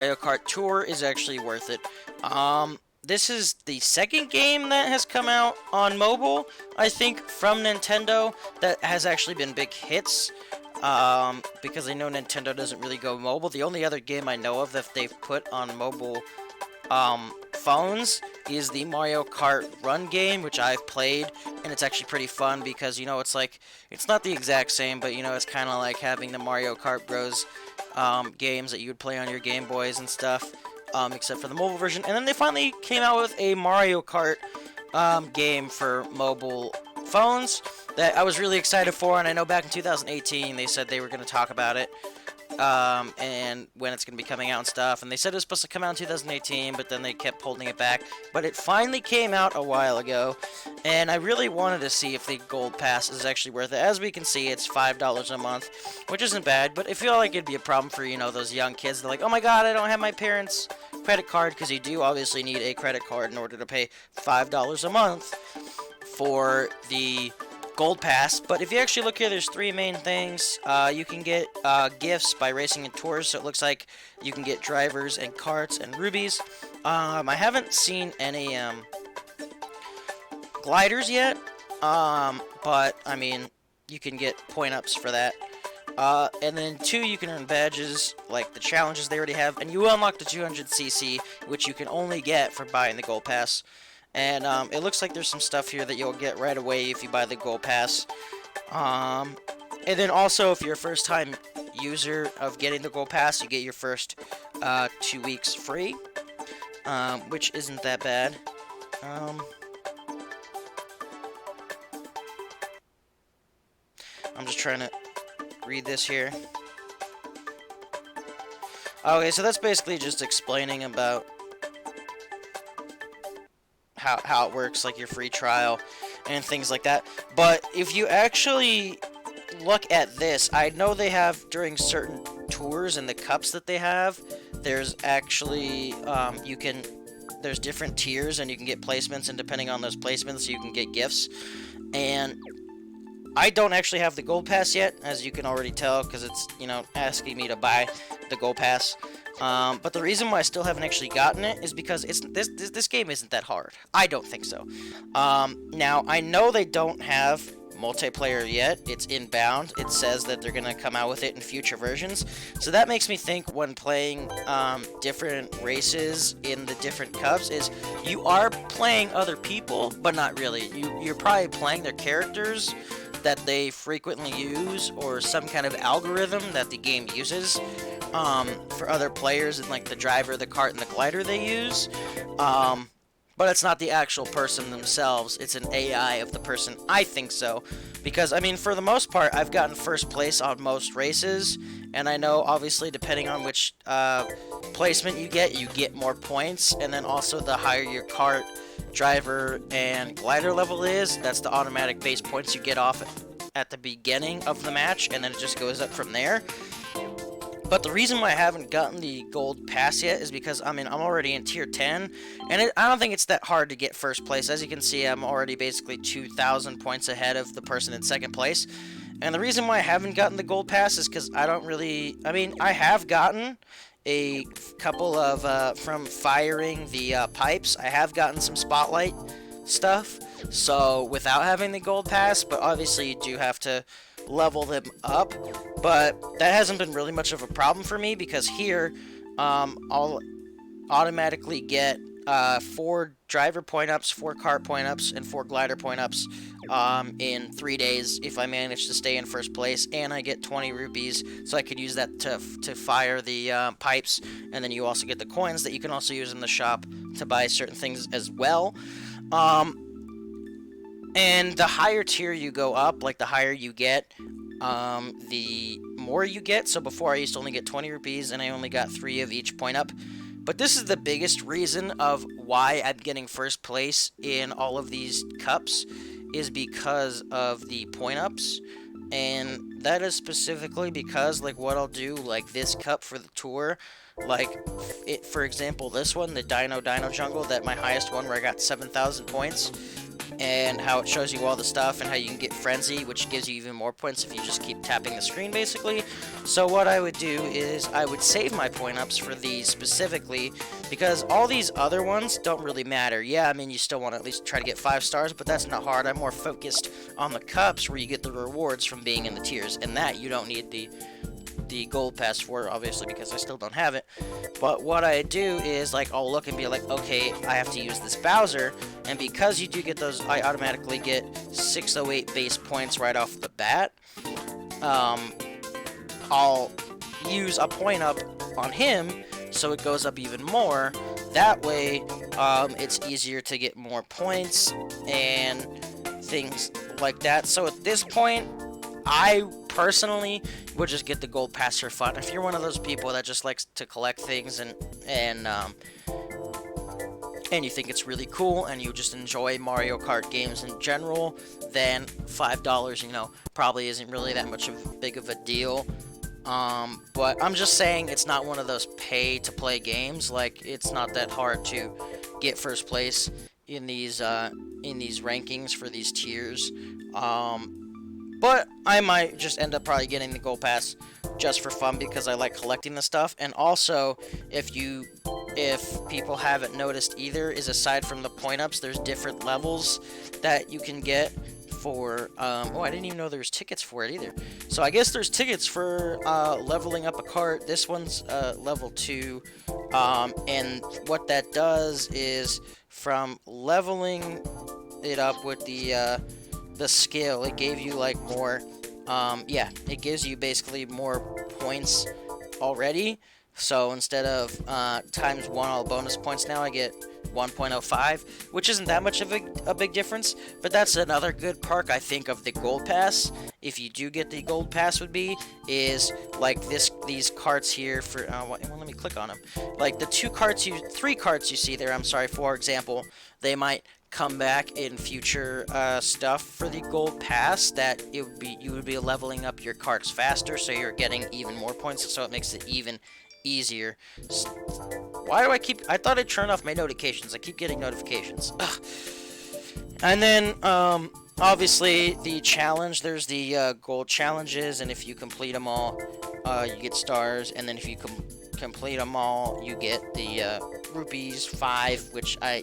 Mario Kart Tour is actually worth it. This is the second game that has come out on mobile, I think, from Nintendo that has actually been big hits. Because I know Nintendo doesn't really go mobile. The only other game I know of that they've put on mobile phones is the Mario Kart Run game, which I've played, and it's actually pretty fun because, it's like, it's not the exact same, but, it's kind of like having the Mario Kart Bros. Games that you would play on your Game Boys and stuff, except for the mobile version. And then they finally came out with a Mario Kart game for mobile phones that I was really excited for, and I know back in 2018 they said they were going to talk about it, and when it's going to be coming out and stuff, and they said it was supposed to come out in 2018, but then they kept holding it back, but it finally came out a while ago, and I really wanted to see if the Gold Pass is actually worth it. As we can see, it's $5 a month, which isn't bad, but I feel like it'd be a problem for, those young kids. They're like, oh my god, I don't have my parents' credit card, because you do obviously need a credit card in order to pay $5 a month for the Gold Pass. But if you actually look here, there's three main things. You can get gifts by racing in tours, so it looks like you can get drivers and carts and rubies. I haven't seen any gliders yet, but I mean, you can get point-ups for that. And then two, you can earn badges, like the challenges they already have, and you unlock the 200cc, which you can only get for buying the Gold Pass. And it looks like there's some stuff here that you'll get right away if you buy the Gold Pass. And then also, if you're a first-time user of getting the Gold Pass, you get your first 2 weeks free, which isn't that bad. I'm just trying to read this here. Okay, so that's basically just explaining about how it works, like your free trial and things like that. But if you actually look at this, I know they have during certain tours and the cups that they have, there's actually there's different tiers and you can get placements, and depending on those placements you can get gifts. And I don't actually have the Gold Pass yet, as you can already tell, because it's, asking me to buy the Gold Pass. But the reason why I still haven't actually gotten it is because this game isn't that hard. I don't think so. Now, I know they don't have multiplayer yet. It's inbound. It says that they're going to come out with it in future versions. So that makes me think when playing different races in the different cups is you are playing other people, but not really. You're probably playing their characters that they frequently use, or some kind of algorithm that the game uses for other players, and like the driver, the cart, and the glider they use. But it's not the actual person themselves. It's an AI of the person. I think so. Because, I mean, for the most part, I've gotten first place on most races. And I know, obviously, depending on which placement you get more points. And then also, the higher your cart, driver, and glider level is, that's the automatic base points you get off at the beginning of the match. And then it just goes up from there. But the reason why I haven't gotten the Gold Pass yet is because, I mean, I'm already in Tier 10, and I don't think it's that hard to get first place. As you can see, I'm already basically 2,000 points ahead of the person in second place. And the reason why I haven't gotten the Gold Pass is because I don't really... I mean, I have gotten a couple of, from firing the pipes, I have gotten some spotlight stuff, so without having the Gold Pass, but obviously you do have to level them up, but that hasn't been really much of a problem for me because here I'll automatically get 4 driver point-ups, 4 cart point-ups, and 4 glider point-ups in 3 days if I manage to stay in first place, and I get 20 rupees, so I could use that to fire the pipes, and then you also get the coins that you can also use in the shop to buy certain things as well. And the higher tier you go up, like the higher you get, the more you get. So before I used to only get 20 rupees, and I only got 3 of each point up. But this is the biggest reason of why I'm getting first place in all of these cups, is because of the point ups. And that is specifically because, like, what I'll do, like this cup for the tour, like, for example, this one, the Dino Jungle, that my highest one where I got 7,000 points. and how it shows you all the stuff and how you can get frenzy, which gives you even more points if you just keep tapping the screen, basically. So what I would do is I would save my point ups for these specifically, because all these other ones don't really matter. Yeah, I mean, you still want to at least try to get 5 stars, but that's not hard. I'm more focused on the cups where you get the rewards from being in the tiers, and that you don't need the gold pass for, obviously, because I still don't have it. But what I do is, like, I'll look and be like, okay, I have to use this Bowser, and because you do get those, I automatically get 608 base points right off the bat. I'll use a point up on him so it goes up even more. That way, it's easier to get more points and things like that. So at this point, I personally would just get the gold pass for fun. If you're one of those people that just likes to collect things and you think it's really cool and you just enjoy Mario Kart games in general, then $5, you know, probably isn't really that much of big of a deal. But I'm just saying it's not one of those pay-to-play games. Like, it's not that hard to get first place in these rankings for these tiers. But I might just end up probably getting the gold pass just for fun because I like collecting the stuff. And also, if people haven't noticed either, is aside from the point ups, there's different levels that you can get for oh, I didn't even know there was tickets for it either. So I guess there's tickets for leveling up a cart. This one's level 2, and what that does is from leveling it up with the skill, it gave you like more, yeah, it gives you basically more points already. So instead of times 1 all bonus points, now I get 1.05, which isn't that much of a big difference, but that's another good perk, I think, of the gold pass. If you do get the gold pass, would be is like these carts here for well, let me click on them. Like the 3 carts you see there, I'm sorry, for example, they might come back in future stuff for the gold pass, that you would be leveling up your carts faster, so you're getting even more points, so it makes it even easier. Why do I thought I turned off my notifications. I keep getting notifications. Ugh. And then obviously the challenge, there's the gold challenges, and if you complete them all, you get stars, and then if you complete them all, you get the rupees 5, which I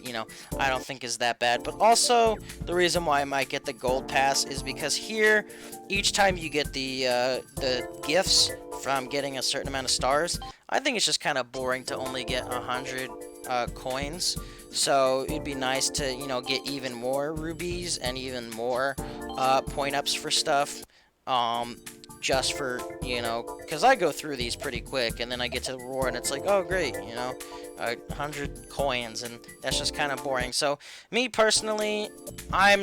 don't think is that bad. But also, the reason why I might get the gold pass is because here, each time you get the gifts from getting a certain amount of stars, I think it's just kind of boring to only get 100 coins. So it'd be nice to, get even more rubies and even more point ups for stuff. Just for, because I go through these pretty quick, and then I get to the reward, and it's like, oh, great, 100 coins, and that's just kind of boring. So, me personally, I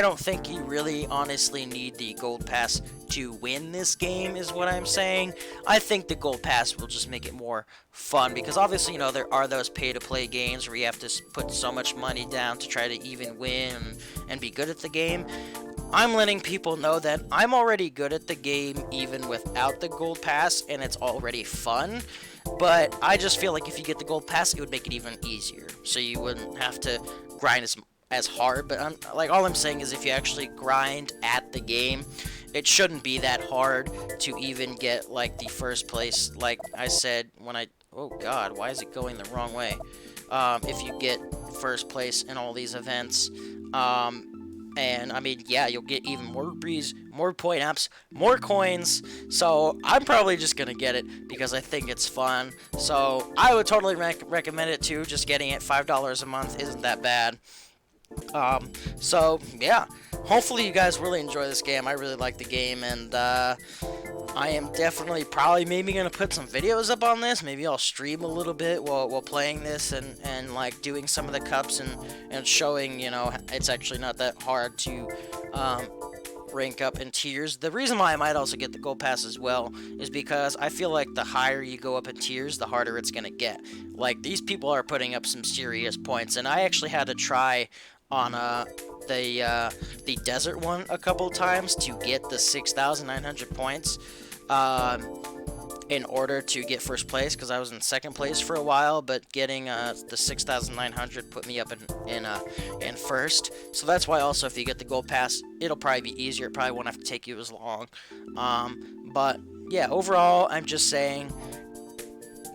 don't think you really honestly need the gold pass to win this game, is what I'm saying. I think the gold pass will just make it more fun, because obviously, there are those pay-to-play games where you have to put so much money down to try to even win and be good at the game. I'm letting people know that I'm already good at the game even without the gold pass, and it's already fun. But I just feel like if you get the gold pass, it would make it even easier, so you wouldn't have to grind as hard. But all I'm saying is, if you actually grind at the game, it shouldn't be that hard to even get like the first place. Like I said oh god, why is it going the wrong way? If you get first place in all these events, and I mean, yeah, you'll get even more rupees, more point ups, more coins. So I'm probably just gonna get it because I think it's fun. So I would totally recommend it too. Just getting it $5 a month isn't that bad. So yeah, hopefully you guys really enjoy this game. I really like the game, and I am definitely maybe gonna put some videos up on this. Maybe I'll stream a little bit while playing this, and like doing some of the cups and showing, it's actually not that hard to rank up in tiers. The reason why I might also get the gold pass as well is because I feel like the higher you go up in tiers, the harder it's gonna get. Like, these people are putting up some serious points, and I actually had to try on the desert one a couple times to get the 6,900 points. in order to get first place, because I was in second place for a while, but getting the 6,900 put me up in first. So that's why also if you get the gold pass, it'll probably be easier. It probably won't have to take you as long. But yeah, overall, I'm just saying,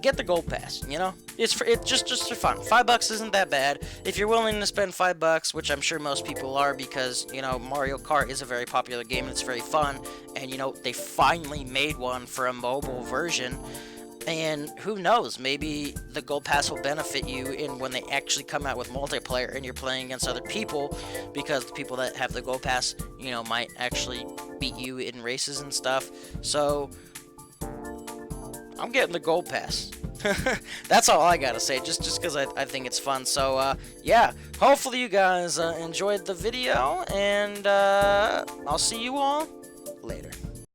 get the gold pass. You know, it's just for fun. $5 isn't that bad if you're willing to spend $5, which I'm sure most people are, because you know Mario Kart is a very popular game and it's very fun. And you know they finally made one for a mobile version. And who knows, maybe the gold pass will benefit you in when they actually come out with multiplayer and you're playing against other people, because the people that have the gold pass, you know, might actually beat you in races and stuff. So I'm getting the gold pass. That's all I gotta say, just because I think it's fun. So yeah, hopefully you guys enjoyed the video, and I'll see you all later.